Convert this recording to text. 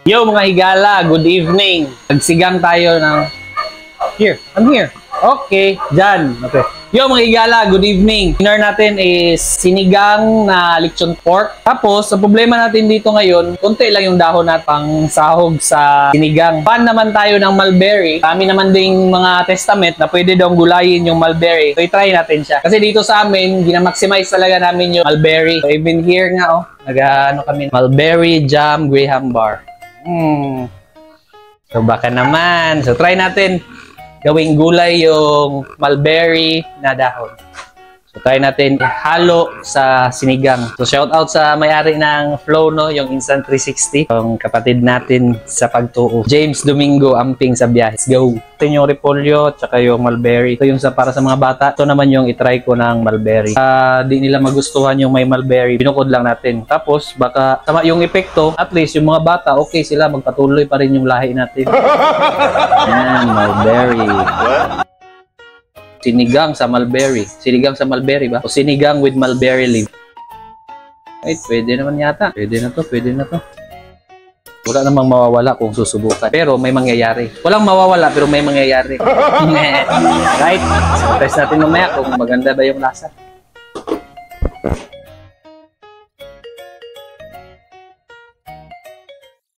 Yo mga higala, good evening. Nagsigang tayo ng... Here, I'm here. Okay, dyan. Okay. Yo mga higala, good evening. Dinner natin is sinigang na lechon pork. Tapos, ang problema natin dito ngayon, konti lang yung dahon natin pang sahog sa sinigang. Fan naman tayo ng mulberry. Kami naman ding mga testament na pwede daw gulayin yung mulberry. So, i-try natin siya. Kasi dito sa amin, ginamaximize talaga namin yung mulberry. So, even here nga, nag-ano kami, mulberry jam graham bar. So, baka naman. So, try natin gawing gulay yung mulberry na dahon. So, try natin ihalo sa sinigang. So, shout out sa may-ari ng Flow, no? Yung Instant 360. Yung kapatid natin sa pagtuo. James Domingo, amping sa biyahe. Let's go! Ito yung repolyo, tsaka yung mulberry. Ito yung para sa mga bata. Ito naman yung itry ko ng mulberry. Di nila magustuhan yung may mulberry. Binukod lang natin. Tapos, baka tama yung epekto. At least, yung mga bata, okay sila. Magpatuloy pa rin yung lahi natin. Yan, mulberry. Sinigang sa mulberry. Sinigang sa mulberry ba? O sinigang with mulberry leaf. Ay, pwede naman yata. Pwede na to, pwede na to. Wala namang mawawala kung susubukan. Pero may mangyayari. Walang mawawala pero may mangyayari. Right? So, test natin mamaya kung maganda ba yung lasa.